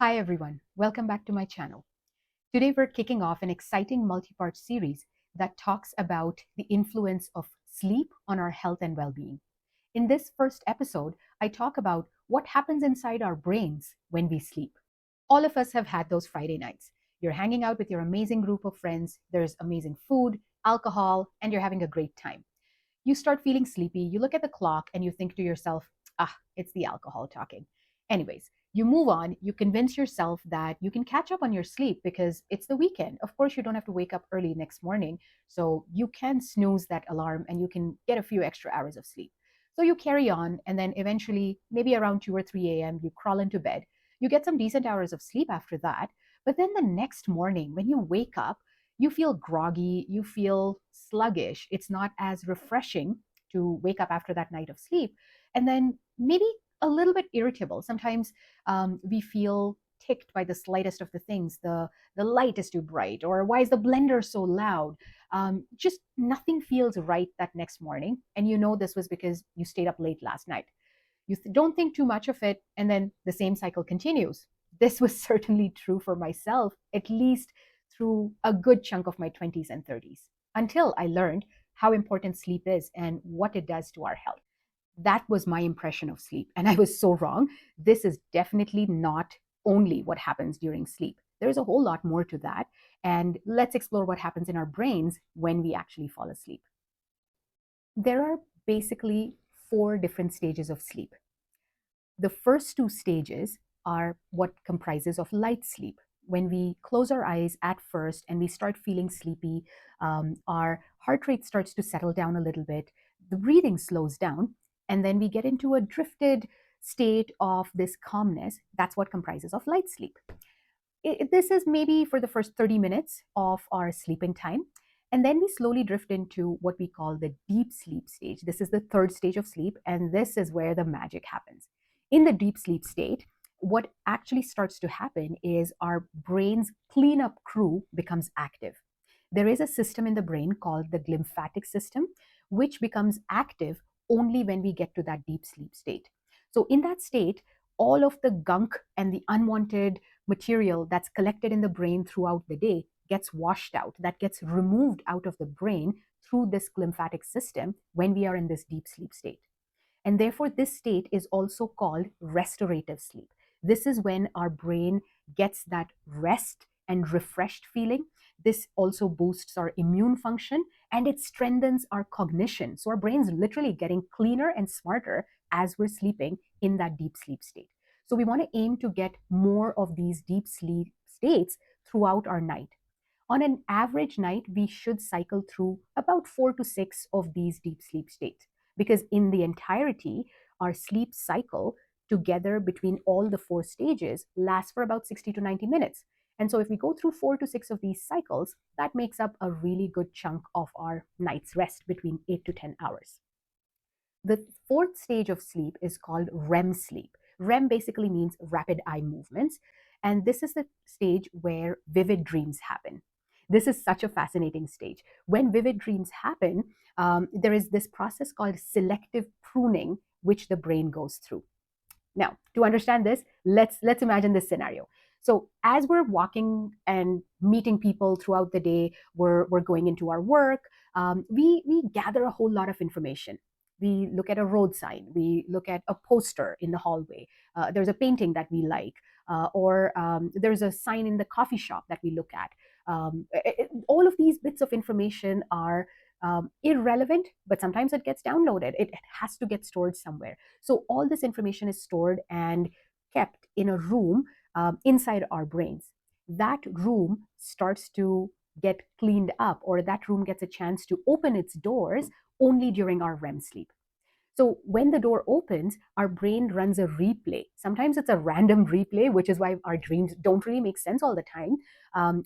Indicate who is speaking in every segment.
Speaker 1: Hi everyone, welcome back to my channel. Today we're kicking off an exciting multi-part series that talks about the influence of sleep on our health and well-being. In this first episode, I talk about what happens inside our brains when we sleep. All of us have had those Friday nights. You're hanging out with your amazing group of friends, there's amazing food, alcohol, and you're having a great time. You start feeling sleepy, you look at the clock, and you think to yourself, it's the alcohol talking. Anyways, you move on, you convince yourself that you can catch up on your sleep because it's the weekend. Of course, you don't have to wake up early next morning, so you can snooze that alarm and you can get a few extra hours of sleep. So you carry on, and then eventually, maybe around 2 or 3 a.m., you crawl into bed. You get some decent hours of sleep after that. But then the next morning, when you wake up, you feel groggy, you feel sluggish. It's not as refreshing to wake up after that night of sleep. And then maybe a little bit irritable. Sometimes we feel ticked by the slightest of the things. The light is too bright, or why is the blender so loud? Just nothing feels right that next morning. And you know this was because you stayed up late last night. Don't think too much of it, and then the same cycle continues. This was certainly true for myself, at least through a good chunk of my 20s and 30s, until I learned how important sleep is and what it does to our health. That was my impression of sleep, and I was so wrong. This is definitely not only what happens during sleep. There's a whole lot more to that, and let's explore what happens in our brains when we actually fall asleep. There are basically four different stages of sleep. The first two stages are what comprises of light sleep. When we close our eyes at first and we start feeling sleepy, our heart rate starts to settle down a little bit, the breathing slows down, and then we get into a drifted state of this calmness. That's what comprises of light sleep. This is maybe for the first 30 minutes of our sleeping time. And then we slowly drift into what we call the deep sleep stage. This is the third stage of sleep, and this is where the magic happens. In the deep sleep state, what actually starts to happen is our brain's cleanup crew becomes active. There is a system in the brain called the glymphatic system, which becomes active only when we get to that deep sleep state. So, in that state, all of the gunk and the unwanted material that's collected in the brain throughout the day gets washed out, that gets removed out of the brain through this glymphatic system when we are in this deep sleep state. And therefore, this state is also called restorative sleep. This is when our brain gets that rest and refreshed feeling. This also boosts our immune function and it strengthens our cognition. So our brain's literally getting cleaner and smarter as we're sleeping in that deep sleep state. So we want to aim to get more of these deep sleep states throughout our night. On an average night, we should cycle through about 4 to 6 of these deep sleep states because in the entirety, our sleep cycle together between all the four stages lasts for about 60 to 90 minutes. And so if we go through 4 to 6 of these cycles, that makes up a really good chunk of our night's rest between 8 to 10 hours. The fourth stage of sleep is called REM sleep. REM basically means rapid eye movements. And this is the stage where vivid dreams happen. This is such a fascinating stage. When vivid dreams happen, there is this process called selective pruning, which the brain goes through. Now, to understand this, let's imagine this scenario. So as we're walking and meeting people throughout the day, we're going into our work, we gather a whole lot of information. We look at a road sign, we look at a poster in the hallway, there's a painting that we like, or there's a sign in the coffee shop that we look at. All of these bits of information are irrelevant, but sometimes it gets downloaded. It has to get stored somewhere. So all this information is stored and kept in a room inside our brains. That room starts to get cleaned up, or that room gets a chance to open its doors only during our REM sleep. So when the door opens, our brain runs a replay. Sometimes it's a random replay, which is why our dreams don't really make sense all the time.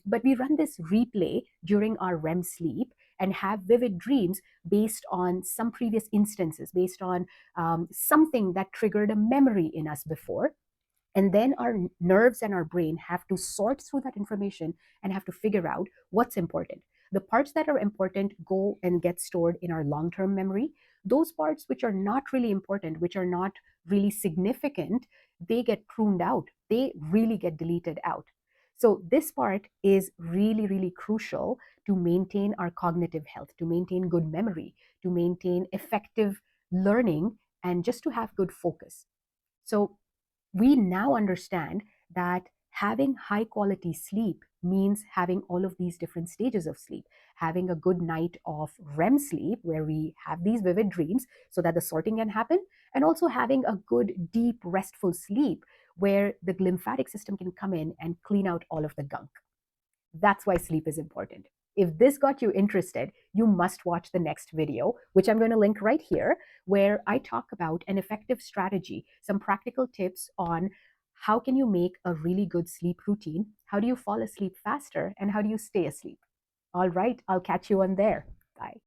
Speaker 1: But we run this replay during our REM sleep and have vivid dreams based on some previous instances, based on something that triggered a memory in us before. And then our nerves and our brain have to sort through that information and have to figure out what's important. The parts that are important go and get stored in our long term memory. Those parts which are not really important, which are not really significant, they get pruned out they really get deleted out. So this part is really, really crucial to maintain our cognitive health, to maintain good memory, to maintain effective learning, and just to have good focus. So we now understand that having high quality sleep means having all of these different stages of sleep, having a good night of REM sleep where we have these vivid dreams so that the sorting can happen, and also having a good, deep, restful sleep where the lymphatic system can come in and clean out all of the gunk. That's why sleep is important. If this got you interested, you must watch the next video, which I'm going to link right here, where I talk about an effective strategy, some practical tips on how can you make a really good sleep routine, how do you fall asleep faster, and how do you stay asleep. All right, I'll catch you on there. Bye.